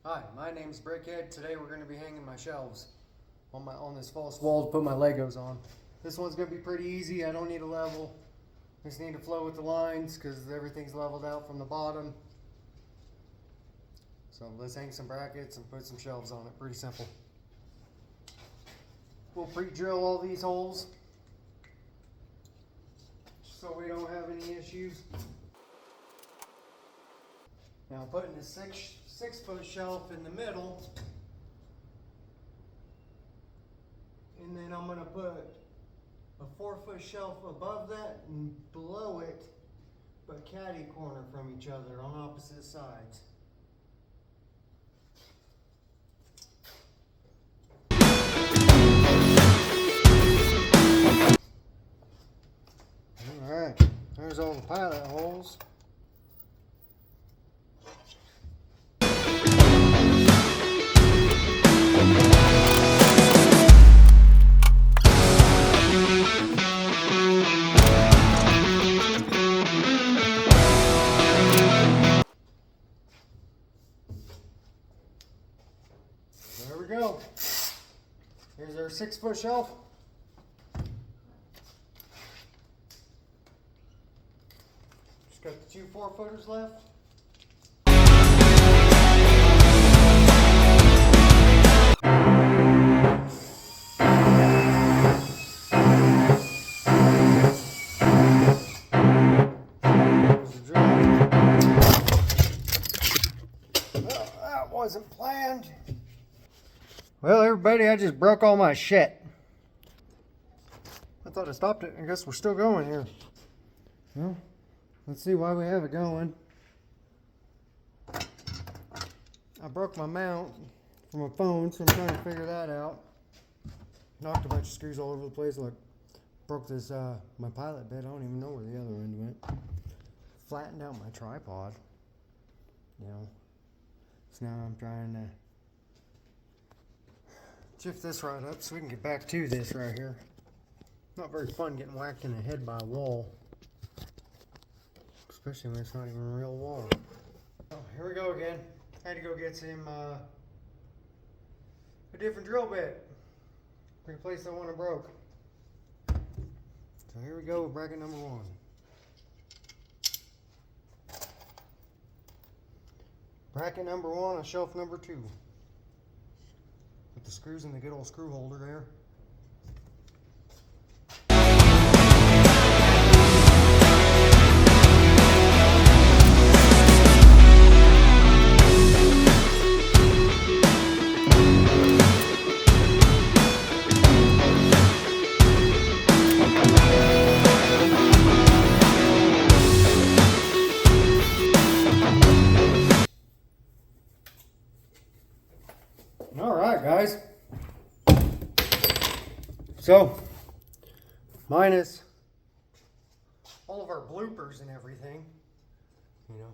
Hi, my name's Brickhead. Today we're going to be hanging my shelves on this false wall to put my Legos on. This one's going to be pretty easy. I don't need a level. Just need to flow with the lines because everything's leveled out from the bottom. So let's hang some brackets and put some shelves on it. Pretty simple. We'll pre-drill all these holes so we don't have any issues. Now I'm putting a six foot shelf in the middle, and then I'm going to put a 4-foot shelf above that and below it, but catty corner from each other on opposite sides. Alright, there's all the pilot holes. There we go. Here's our 6-foot shelf. Just got the 2 4-footers left. Well, that wasn't planned. Well, everybody, I just broke all my shit. I thought I stopped it. I guess we're still going here. Well, let's see why we have it going. I broke my mount from a phone, so I'm trying to figure that out. Knocked a bunch of screws all over the place. Look, broke this, my pilot bed. I don't even know where the other end went. Flattened out my tripod. You know, so now I'm trying to shift this right up so we can get back to this right here. Not very fun getting whacked in the head by a wall, especially when it's not even a real wall. Oh, here we go again. I had to go get some a different drill bit. Replace the one I broke. So here we go with bracket number 1. Bracket number 1 on shelf number 2. With the screws in the good old screw holder there. Alright guys, so minus all of our bloopers and everything, you know,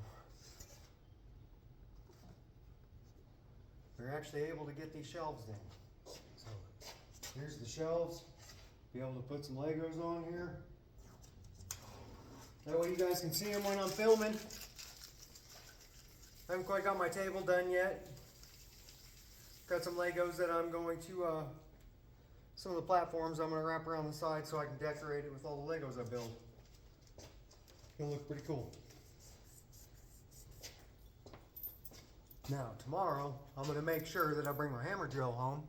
we're actually able to get these shelves in. So here's the shelves, be able to put some Legos on here, that way you guys can see them when I'm filming. I haven't quite got my table done yet. Got some Legos that I'm going to, some of the platforms I'm going to wrap around the side so I can decorate it with all the Legos I build. It's going to look pretty cool. Now, tomorrow, I'm going to make sure that I bring my hammer drill home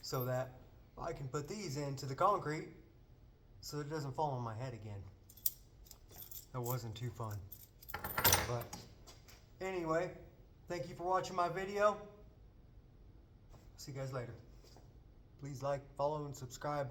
so that I can put these into the concrete so it doesn't fall on my head again. That wasn't too fun. But anyway, thank you for watching my video. See you guys later. Please like, follow, and subscribe.